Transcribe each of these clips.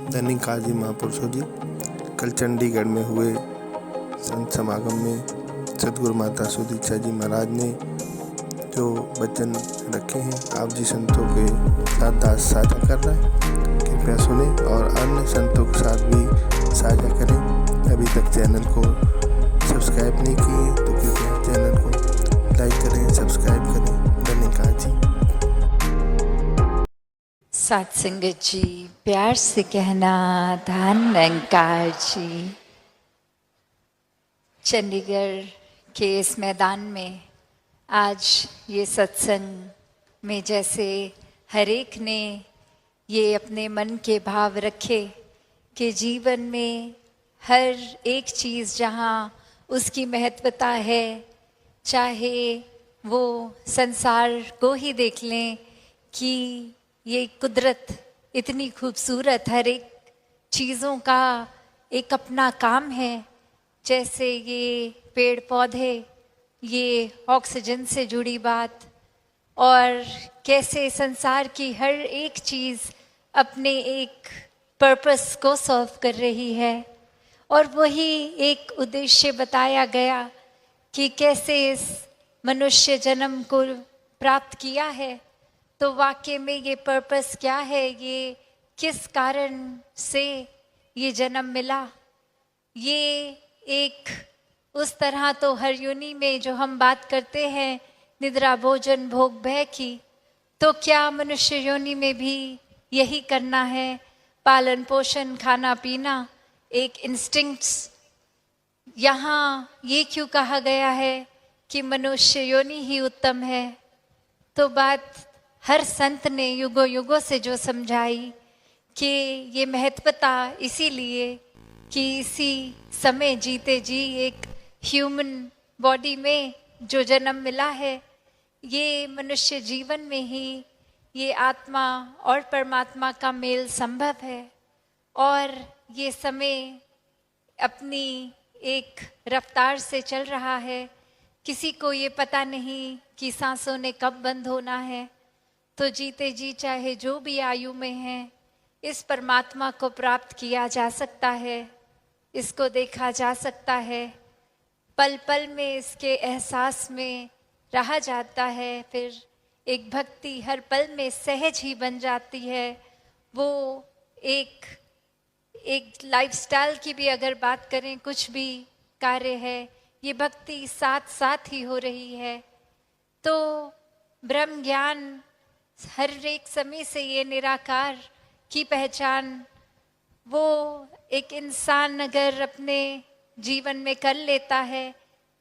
धनी काजी महापुरुषों जी, कल चंडीगढ़ में हुए संत समागम में सदगुरु माता सुदीक्षा जी महाराज ने जो वचन रखे हैं आप जी संतों के साथ दास साझा कर रहे हैं। कृपया सुने और अन्य संतों के साथ भी साझा करें। अभी तक चैनल को सब्सक्राइब नहीं किए तो कृपया चैनल को लाइक करें, सब्सक्राइब करें। धन्यवाद जी। साथ संगत जी, प्यार से कहना धन निरंकार जी। चंडीगढ़ के इस मैदान में आज ये सत्संग में जैसे हर एक ने ये अपने मन के भाव रखे कि जीवन में हर एक चीज़ जहाँ उसकी महत्वता है, चाहे वो संसार को ही देख लें कि ये कुदरत इतनी खूबसूरत, हर एक चीज़ों का एक अपना काम है। जैसे ये पेड़ पौधे, ये ऑक्सीजन से जुड़ी बात, और कैसे संसार की हर एक चीज़ अपने एक पर्पस को सर्व कर रही है। और वही एक उद्देश्य बताया गया कि कैसे इस मनुष्य जन्म को प्राप्त किया है, तो वाकई में ये पर्पस क्या है, ये किस कारण से ये जन्म मिला। ये एक उस तरह तो हर योनि में जो हम बात करते हैं निद्रा भोजन भोग भय की, तो क्या मनुष्य योनि में भी यही करना है? पालन पोषण खाना पीना एक इंस्टिंक्ट्स। यहाँ ये क्यों कहा गया है कि मनुष्य योनि ही उत्तम है? तो बात हर संत ने युगों युगों से जो समझाई कि ये महत्वता इसीलिए कि इसी समय जीते जी एक ह्यूमन बॉडी में जो जन्म मिला है, ये मनुष्य जीवन में ही ये आत्मा और परमात्मा का मेल संभव है। और ये समय अपनी एक रफ्तार से चल रहा है, किसी को ये पता नहीं कि सांसों ने कब बंद होना है। तो जीते जी चाहे जो भी आयु में है, इस परमात्मा को प्राप्त किया जा सकता है, इसको देखा जा सकता है, पल पल में इसके एहसास में रहा जाता है। फिर एक भक्ति हर पल में सहज ही बन जाती है। वो एक लाइफस्टाइल की भी अगर बात करें, कुछ भी कार्य है, ये भक्ति साथ साथ ही हो रही है। तो ब्रह्म ज्ञान हर एक समय से ये निराकार की पहचान वो एक इंसान अगर अपने जीवन में कर लेता है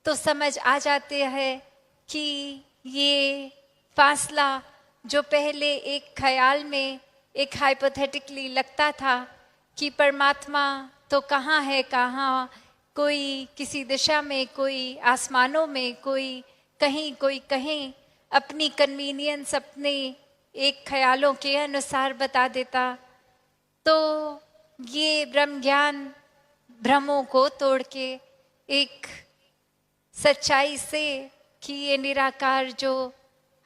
तो समझ आ जाते हैं कि ये फासला जो पहले एक ख्याल में एक हाइपोथेटिकली लगता था कि परमात्मा तो कहाँ है, कहाँ, कोई किसी दिशा में, कोई आसमानों में, कोई कहीं, कोई कहीं, अपनी कन्वीनियंस अपने एक ख्यालों के अनुसार बता देता। तो ये ब्रह्म ज्ञान भ्रमों को तोड़ के एक सच्चाई से कि ये निराकार जो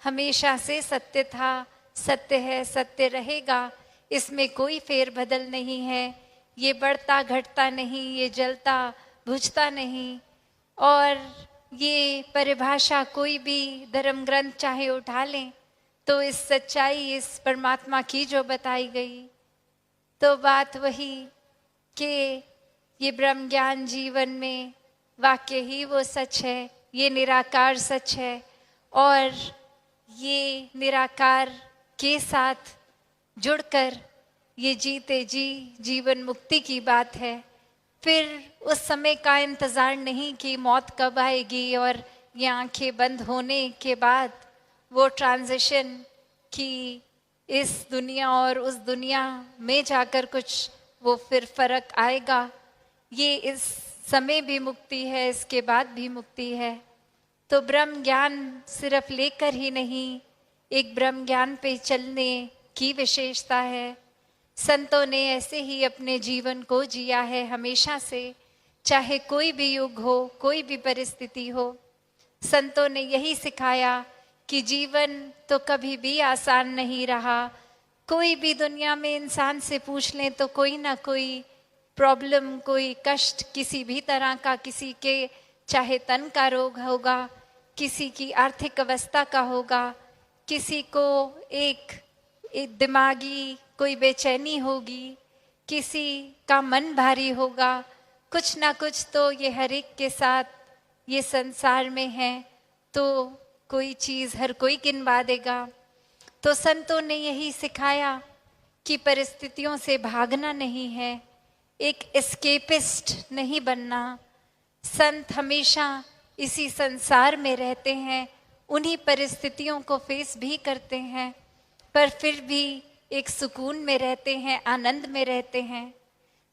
हमेशा से सत्य था, सत्य है, सत्य रहेगा, इसमें कोई फेरबदल नहीं है, ये बढ़ता घटता नहीं, ये जलता बुझता नहीं। और ये परिभाषा कोई भी धर्म ग्रंथ चाहे उठा लें तो इस सच्चाई, इस परमात्मा की जो बताई गई, तो बात वही कि ये ब्रह्म ज्ञान जीवन में वाकई ही वो सच है, ये निराकार सच है। और ये निराकार के साथ जुड़कर ये जीते जी जीवन मुक्ति की बात है। फिर उस समय का इंतज़ार नहीं कि मौत कब आएगी और ये आंखें बंद होने के बाद वो ट्रांजिशन कि इस दुनिया और उस दुनिया में जाकर कुछ वो फिर फर्क आएगा। ये इस समय भी मुक्ति है, इसके बाद भी मुक्ति है। तो ब्रह्म ज्ञान सिर्फ लेकर ही नहीं, एक ब्रह्म ज्ञान पे चलने की विशेषता है। संतों ने ऐसे ही अपने जीवन को जिया है हमेशा से, चाहे कोई भी युग हो, कोई भी परिस्थिति हो। संतों ने यही सिखाया कि जीवन तो कभी भी आसान नहीं रहा, कोई भी दुनिया में इंसान से पूछ लें तो कोई ना कोई प्रॉब्लम, कोई कष्ट किसी भी तरह का, किसी के चाहे तन का रोग होगा, किसी की आर्थिक अवस्था का होगा, किसी को एक दिमागी कोई बेचैनी होगी, किसी का मन भारी होगा, कुछ ना कुछ तो ये हर एक के साथ ये संसार में है। तो कोई चीज़ हर कोई गिनवा देगा। तो संतों ने यही सिखाया कि परिस्थितियों से भागना नहीं है, एक एस्केपिस्ट नहीं बनना। संत हमेशा इसी संसार में रहते हैं, उन्हीं परिस्थितियों को फेस भी करते हैं, पर फिर भी एक सुकून में रहते हैं, आनंद में रहते हैं।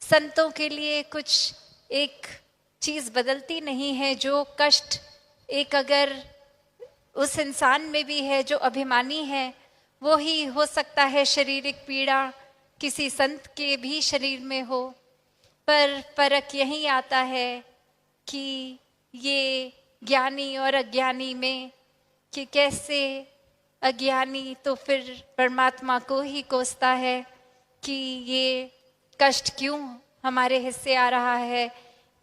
संतों के लिए कुछ एक चीज़ बदलती नहीं है। जो कष्ट एक अगर उस इंसान में भी है जो अभिमानी है, वो ही हो सकता है शारीरिक पीड़ा किसी संत के भी शरीर में हो। पर फर्क यही आता है कि ये ज्ञानी और अज्ञानी में, कि कैसे अज्ञानी तो फिर परमात्मा को ही कोसता है कि ये कष्ट क्यों हमारे हिस्से आ रहा है,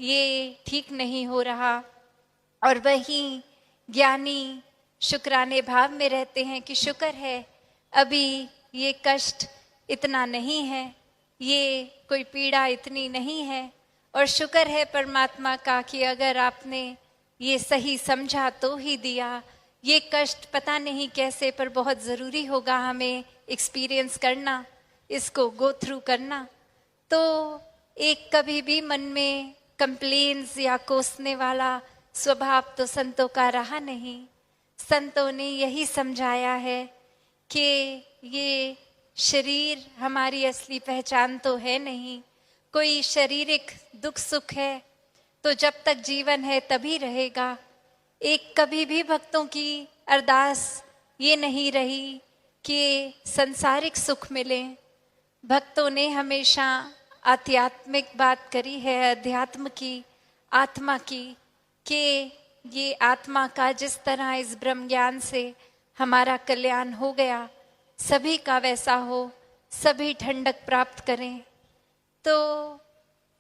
ये ठीक नहीं हो रहा। और वहीं ज्ञानी शुक्राने भाव में रहते हैं कि शुक्र है अभी ये कष्ट इतना नहीं है, ये कोई पीड़ा इतनी नहीं है। और शुक्र है परमात्मा का कि अगर आपने ये सही समझा तो ही दिया। ये कष्ट पता नहीं कैसे, पर बहुत ज़रूरी होगा हमें एक्सपीरियंस करना, इसको गो थ्रू करना। तो एक कभी भी मन में कंप्लेन्स या कोसने वाला स्वभाव तो संतों का रहा नहीं। संतों ने यही समझाया है कि ये शरीर हमारी असली पहचान तो है नहीं। कोई शारीरिक दुख सुख है तो जब तक जीवन है तभी रहेगा। एक कभी भी भक्तों की अरदास ये नहीं रही कि संसारिक सुख मिले। भक्तों ने हमेशा आध्यात्मिक बात करी है, अध्यात्म की, आत्मा की, कि ये आत्मा का जिस तरह इस ब्रह्म ज्ञान से हमारा कल्याण हो गया, सभी का वैसा हो, सभी ठंडक प्राप्त करें। तो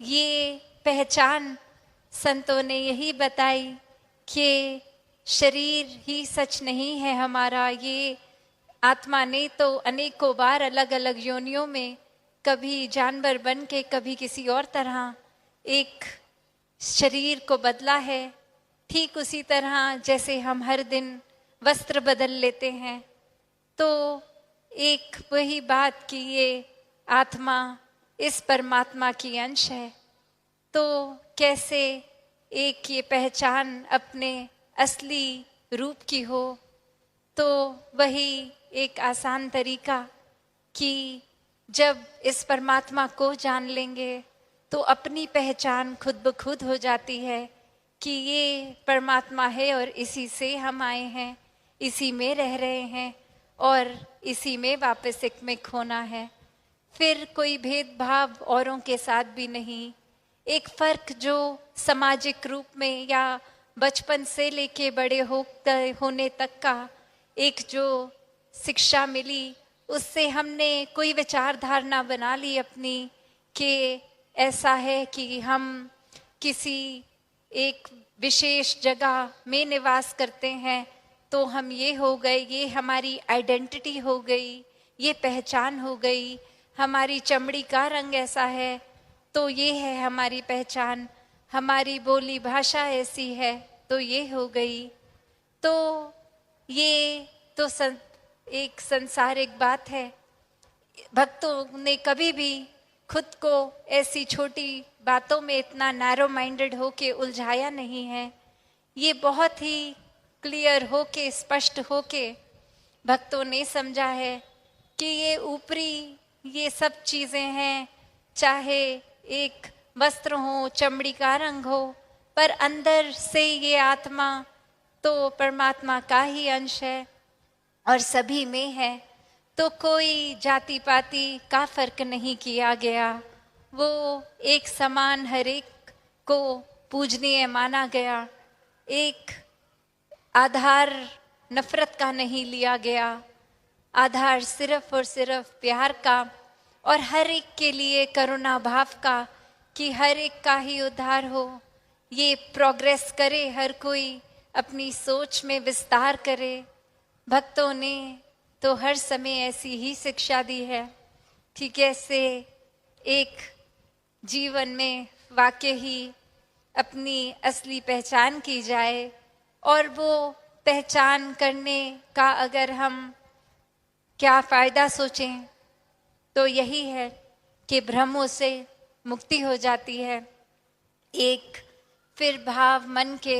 ये पहचान संतों ने यही बताई कि शरीर ही सच नहीं है हमारा। ये आत्मा ने तो अनेकों बार अलग अलग योनियों में, कभी जानवर बन के, कभी किसी और तरह एक शरीर को बदला है। ठीक उसी तरह जैसे हम हर दिन वस्त्र बदल लेते हैं, तो एक वही बात कि ये आत्मा इस परमात्मा की अंश है। तो कैसे एक ये पहचान अपने असली रूप की हो, तो वही एक आसान तरीका कि जब इस परमात्मा को जान लेंगे तो अपनी पहचान खुद ब खुद हो जाती है कि ये परमात्मा है और इसी से हम आए हैं, इसी में रह रहे हैं और इसी में वापस एक में खोना है। फिर कोई भेदभाव औरों के साथ भी नहीं। एक फ़र्क जो सामाजिक रूप में या बचपन से लेके बड़े होने तक का एक जो शिक्षा मिली, उससे हमने कोई विचारधारणा बना ली अपनी कि ऐसा है कि हम किसी एक विशेष जगह में निवास करते हैं तो हम ये हो गए, ये हमारी आइडेंटिटी हो गई, ये पहचान हो गई। हमारी चमड़ी का रंग ऐसा है तो ये है हमारी पहचान, हमारी बोली भाषा ऐसी है तो ये हो गई। तो ये तो एक संसारिक बात है। भक्तों ने कभी भी खुद को ऐसी छोटी बातों में इतना नैरो माइंडेड होके उलझाया नहीं है। ये बहुत ही क्लियर होके, स्पष्ट होके भक्तों ने समझा है कि ये ऊपरी ये सब चीज़ें हैं, चाहे एक वस्त्र हो, चमड़ी का रंग हो, पर अंदर से ये आत्मा तो परमात्मा का ही अंश है और सभी में है। तो कोई जाति पाति का फर्क नहीं किया गया, वो एक समान हर एक को पूजनीय माना गया। एक आधार नफरत का नहीं लिया गया, आधार सिर्फ और सिर्फ प्यार का और हर एक के लिए करुणा भाव का, कि हर एक का ही उद्धार हो। ये प्रोग्रेस करे, हर कोई अपनी सोच में विस्तार करे। भक्तों ने तो हर समय ऐसी ही शिक्षा दी है कि कैसे एक जीवन में वाकई ही अपनी असली पहचान की जाए, और वो पहचान करने का अगर हम क्या फायदा सोचें तो यही है कि भ्रमों से मुक्ति हो जाती है। एक फिर भाव मन के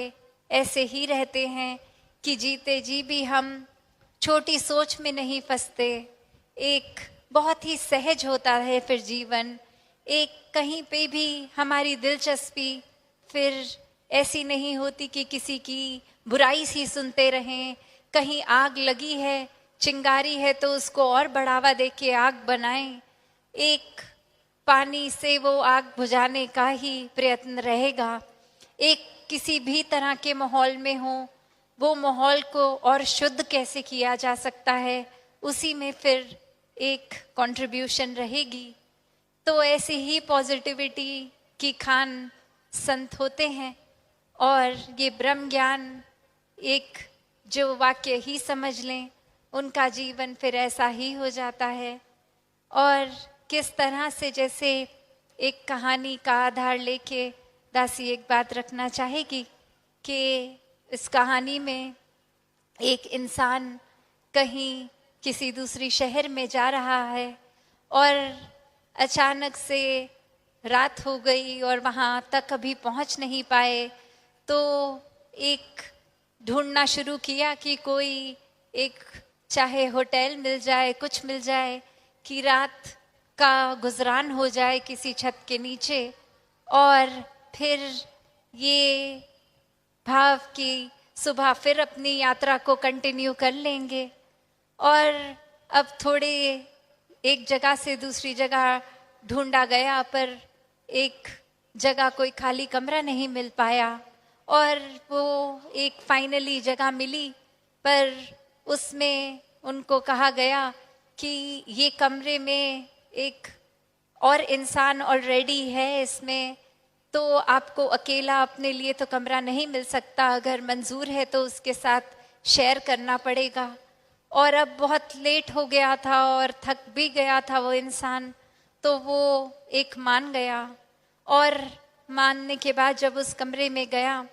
ऐसे ही रहते हैं कि जीते जी भी हम छोटी सोच में नहीं फंसते। एक बहुत ही सहज होता है फिर जीवन। एक कहीं पे भी हमारी दिलचस्पी फिर ऐसी नहीं होती कि किसी की बुराई ही सुनते रहें। कहीं आग लगी है, चिंगारी है, तो उसको और बढ़ावा देके आग बनाएं। एक पानी से वो आग बुझाने का ही प्रयत्न रहेगा। एक किसी भी तरह के माहौल में हो, वो माहौल को और शुद्ध कैसे किया जा सकता है, उसी में फिर एक कंट्रीब्यूशन रहेगी। तो ऐसे ही पॉजिटिविटी की खान संत होते हैं, और ये ब्रह्म ज्ञान एक जो वाक्य ही समझ लें, उनका जीवन फिर ऐसा ही हो जाता है। और किस तरह से, जैसे एक कहानी का आधार लेके दासी एक बात रखना चाहेगी कि इस कहानी में एक इंसान कहीं किसी दूसरी शहर में जा रहा है और अचानक से रात हो गई और वहाँ तक अभी पहुँच नहीं पाए। तो एक ढूंढना शुरू किया कि कोई एक चाहे होटल मिल जाए, कुछ मिल जाए कि रात का गुजरान हो जाए किसी छत के नीचे। और फिर ये भाव की सुबह फिर अपनी यात्रा को कंटिन्यू कर लेंगे। और अब थोड़े एक जगह से दूसरी जगह ढूंढा गया, पर एक जगह कोई खाली कमरा नहीं मिल पाया, और वो एक फाइनली जगह मिली, पर उसमें उनको कहा गया कि ये कमरे में एक और इंसान ऑलरेडी है इसमें, तो आपको अकेला अपने लिए तो कमरा नहीं मिल सकता, अगर मंजूर है तो उसके साथ शेयर करना पड़ेगा। और अब बहुत लेट हो गया था और थक भी गया था वो इंसान, तो वो एक मान गया। और मानने के बाद जब उस कमरे में गया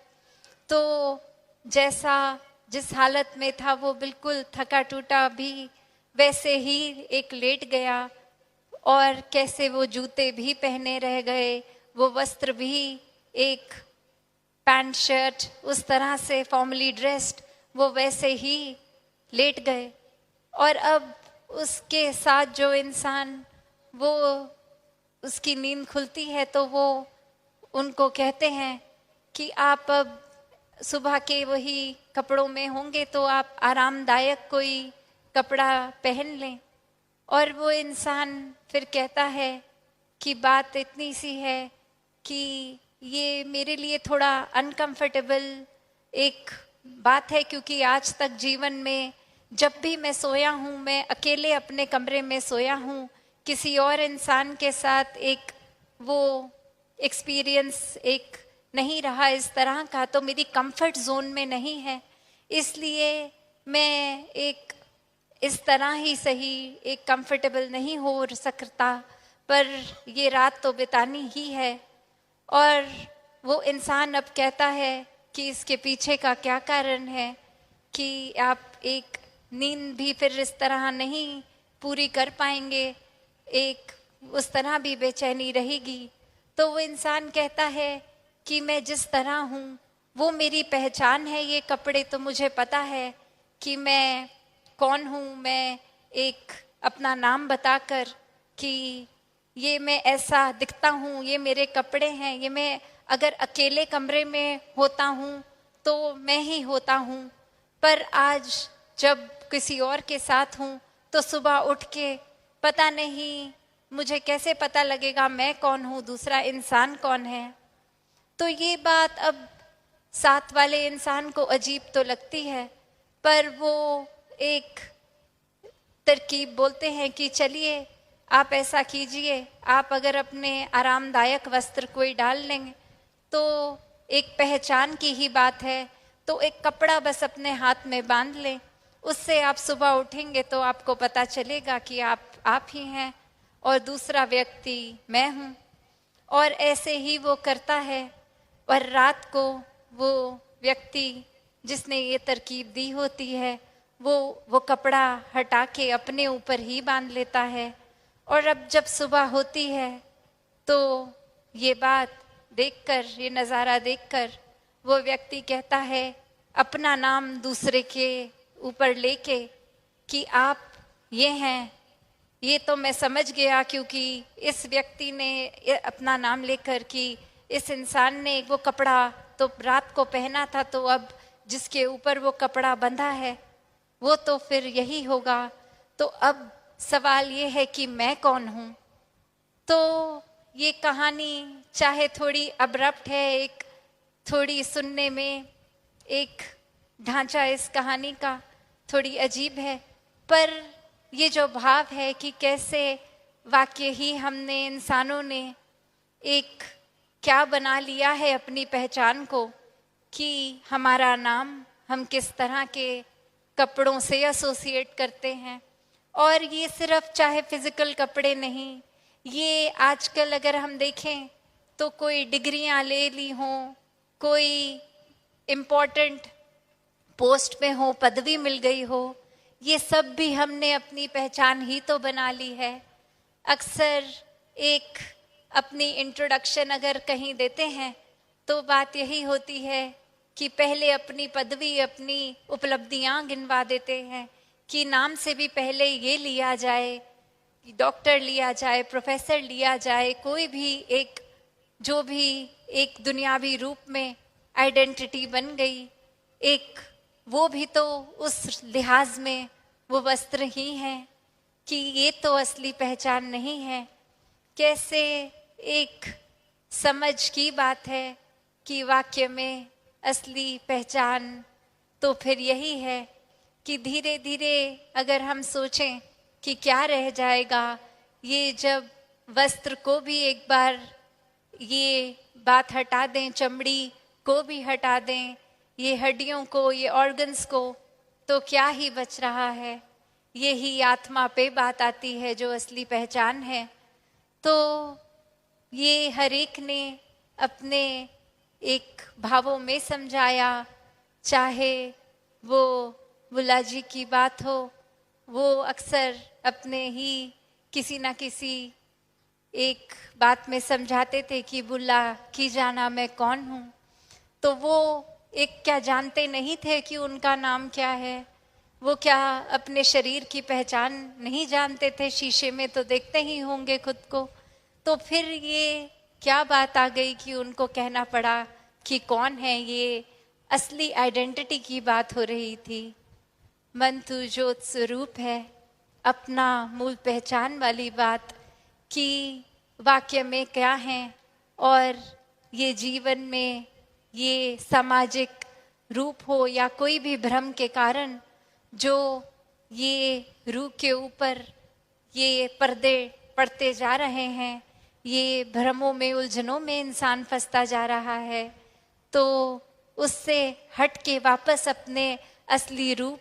तो जैसा जिस हालत में था वो बिल्कुल थका टूटा भी वैसे ही एक लेट गया, और कैसे वो जूते भी पहने रह गए, वो वस्त्र भी एक पैंट शर्ट उस तरह से फॉर्मली ड्रेस्ड, वो वैसे ही लेट गए। और अब उसके साथ जो इंसान, वो उसकी नींद खुलती है तो वो उनको कहते हैं कि आप अब सुबह के वही कपड़ों में होंगे तो आप आरामदायक कोई कपड़ा पहन लें। और वो इंसान फिर कहता है कि बात इतनी सी है कि ये मेरे लिए थोड़ा अनकंफर्टेबल एक बात है, क्योंकि आज तक जीवन में जब भी मैं सोया हूँ, मैं अकेले अपने कमरे में सोया हूँ, किसी और इंसान के साथ एक वो एक्सपीरियंस एक नहीं रहा इस तरह का, तो मेरी कंफर्ट जोन में नहीं है, इसलिए मैं एक इस तरह ही सही एक कंफर्टेबल नहीं हो सकता, पर ये रात तो बितानी ही है। और वो इंसान अब कहता है कि इसके पीछे का क्या कारण है कि आप एक नींद भी फिर इस तरह नहीं पूरी कर पाएंगे, एक उस तरह भी बेचैनी रहेगी। तो वो इंसान कहता है कि मैं जिस तरह हूँ वो मेरी पहचान है, ये कपड़े तो मुझे पता है कि मैं कौन हूँ। मैं एक अपना नाम बताकर कि ये मैं ऐसा दिखता हूँ, ये मेरे कपड़े हैं, ये मैं अगर अकेले कमरे में होता हूँ तो मैं ही होता हूँ, पर आज जब किसी और के साथ हूँ तो सुबह उठ के पता नहीं मुझे कैसे पता लगेगा मैं कौन हूँ, दूसरा इंसान कौन है। तो ये बात अब साथ वाले इंसान को अजीब तो लगती है, पर वो एक तरकीब बोलते हैं कि चलिए आप ऐसा कीजिए, आप अगर अपने आरामदायक वस्त्र कोई डाल लेंगे तो एक पहचान की ही बात है, तो एक कपड़ा बस अपने हाथ में बांध लें, उससे आप सुबह उठेंगे तो आपको पता चलेगा कि आप ही हैं और दूसरा व्यक्ति मैं हूँ। और ऐसे ही वो करता है और रात को वो व्यक्ति जिसने ये तरकीब दी होती है वो कपड़ा हटा के अपने ऊपर ही बांध लेता है। और अब जब सुबह होती है तो ये बात देखकर, ये नज़ारा देखकर वो व्यक्ति कहता है अपना नाम दूसरे के ऊपर लेके कि आप ये हैं। ये तो मैं समझ गया क्योंकि इस व्यक्ति ने अपना नाम लेकर कि इस इंसान ने वो कपड़ा तो रात को पहना था, तो अब जिसके ऊपर वो कपड़ा बंधा है वो तो फिर यही होगा। तो अब सवाल ये है कि मैं कौन हूँ। तो ये कहानी चाहे थोड़ी अब्रप्ट है, एक थोड़ी सुनने में एक ढांचा इस कहानी का थोड़ी अजीब है, पर ये जो भाव है कि कैसे वाकई ही हमने इंसानों ने एक क्या बना लिया है अपनी पहचान को, कि हमारा नाम हम किस तरह के कपड़ों से एसोसिएट करते हैं। और ये सिर्फ चाहे फिजिकल कपड़े नहीं, ये आजकल अगर हम देखें तो कोई डिग्रियां ले ली हों, कोई इम्पोर्टेंट पोस्ट पे हो, पदवी मिल गई हो, ये सब भी हमने अपनी पहचान ही तो बना ली है। अक्सर एक अपनी इंट्रोडक्शन अगर कहीं देते हैं तो बात यही होती है कि पहले अपनी पदवी, अपनी उपलब्धियां गिनवा देते हैं कि नाम से भी पहले ये लिया जाए, डॉक्टर लिया जाए, प्रोफेसर लिया जाए, कोई भी एक जो भी एक दुनियावी रूप में आइडेंटिटी बन गई, एक वो भी तो उस लिहाज में वो वस्त्र ही हैं कि ये तो असली पहचान नहीं है। कैसे एक समझ की बात है कि वाक्य में असली पहचान तो फिर यही है कि धीरे धीरे अगर हम सोचें कि क्या रह जाएगा, ये जब वस्त्र को भी एक बार ये बात हटा दें, चमड़ी को भी हटा दें, ये हड्डियों को, ये ऑर्गन्स को, तो क्या ही बच रहा है। यही आत्मा पे बात आती है जो असली पहचान है। तो ये हर एक ने अपने एक भावों में समझाया, चाहे वो बुल्ला जी की बात हो, वो अक्सर अपने ही किसी ना किसी एक बात में समझाते थे कि बुल्ला की जाना मैं कौन हूँ। तो वो एक क्या जानते नहीं थे कि उनका नाम क्या है, वो क्या अपने शरीर की पहचान नहीं जानते थे, शीशे में तो देखते ही होंगे खुद को। तो फिर ये क्या बात आ गई कि उनको कहना पड़ा कि कौन है, ये असली आइडेंटिटी की बात हो रही थी। मन तू ज्योत स्वरूप है, अपना मूल पहचान वाली बात कि वाक्य में क्या है और ये जीवन में ये सामाजिक रूप हो या कोई भी भ्रम के कारण जो ये रूह के ऊपर ये पर्दे पड़ते जा रहे हैं, ये भ्रमों में, उलझनों में इंसान फंसता जा रहा है, तो उससे हट के वापस अपने असली रूप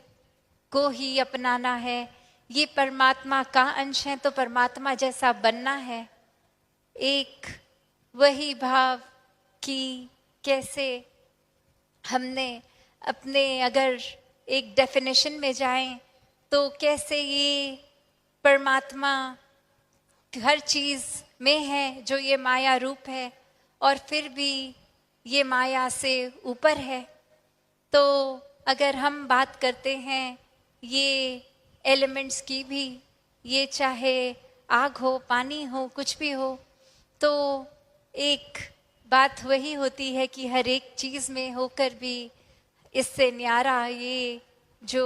को ही अपनाना है। ये परमात्मा का अंश है तो परमात्मा जैसा बनना है। एक वही भाव कि कैसे हमने अपने अगर एक डेफिनेशन में जाएं तो कैसे ये परमात्मा हर चीज़ में है जो ये माया रूप है और फिर भी ये माया से ऊपर है। तो अगर हम बात करते हैं ये एलिमेंट्स की भी, ये चाहे आग हो, पानी हो, कुछ भी हो, तो एक बात वही होती है कि हर एक चीज़ में होकर भी इससे न्यारा ये जो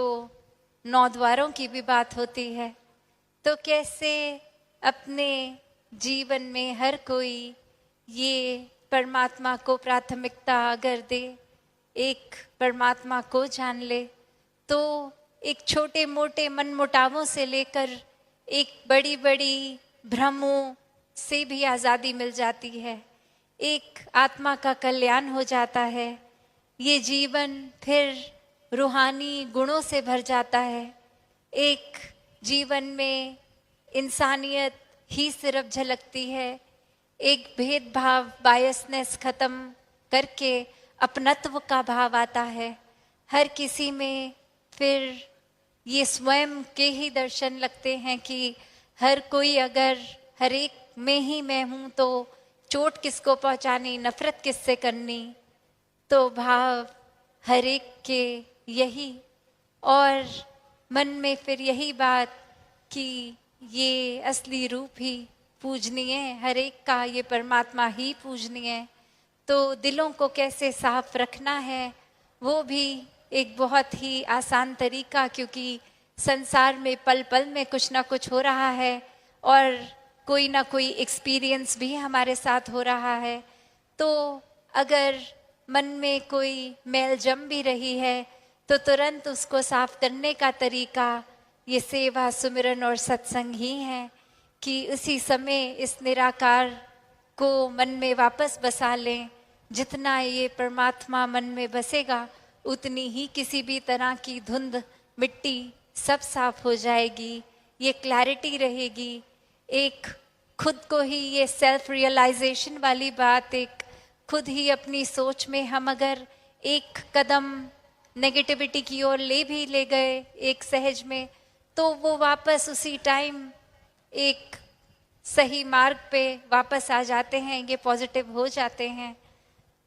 9 द्वारों की भी बात होती है। तो कैसे अपने जीवन में हर कोई ये परमात्मा को प्राथमिकता अगर दे, एक परमात्मा को जान ले, तो एक छोटे मोटे मनमुटावों से लेकर एक बड़ी बड़ी भ्रमों से भी आज़ादी मिल जाती है। एक आत्मा का कल्याण हो जाता है। ये जीवन फिर रूहानी गुणों से भर जाता है। एक जीवन में इंसानियत ही सिर्फ झलकती है। एक भेदभाव, बायसनेस खत्म करके अपनत्व का भाव आता है। हर किसी में फिर ये स्वयं के ही दर्शन लगते हैं कि हर कोई अगर हर एक में ही मैं हूँ तो चोट किसको पहुँचानी, नफरत किससे करनी। तो भाव हर एक के यही, और मन में फिर यही बात कि ये असली रूप ही पूजनीय है, हर एक का ये परमात्मा ही पूजनीय है। तो दिलों को कैसे साफ रखना है वो भी एक बहुत ही आसान तरीका, क्योंकि संसार में पल पल में कुछ ना कुछ हो रहा है और कोई ना कोई एक्सपीरियंस भी हमारे साथ हो रहा है। तो अगर मन में कोई मैल जम भी रही है तो तुरंत उसको साफ करने का तरीका ये सेवा, सुमिरन और सत्संग ही है कि उसी समय इस निराकार को मन में वापस बसा लें। जितना ये परमात्मा मन में बसेगा उतनी ही किसी भी तरह की धुंध, मिट्टी सब साफ हो जाएगी। ये क्लैरिटी रहेगी। एक खुद को ही ये सेल्फ रियलाइजेशन वाली बात, एक खुद ही अपनी सोच में हम अगर एक कदम नेगेटिविटी की ओर ले गए एक सहज में, तो वो वापस उसी टाइम एक सही मार्ग पे वापस आ जाते हैं, ये पॉजिटिव हो जाते हैं।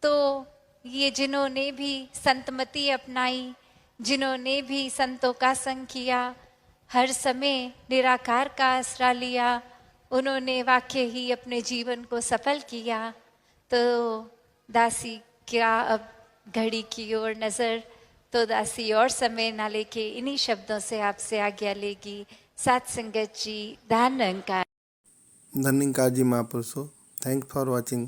तो ये जिन्होंने भी संतमति अपनाई, जिन्होंने भी संतों का संग किया, हर समय निराकार का आसरा लिया, उन्होंने वाकई ही अपने जीवन को सफल किया। तो दासी क्या अब घड़ी की ओर नज़र, तो दासी और समय ना लेके इन्हीं शब्दों से आपसे आज्ञा लेगी। साथ संगत जी, धन निरंकार। धन निरंकार जी महापुरुषों, थैंक्स फॉर वॉचिंग।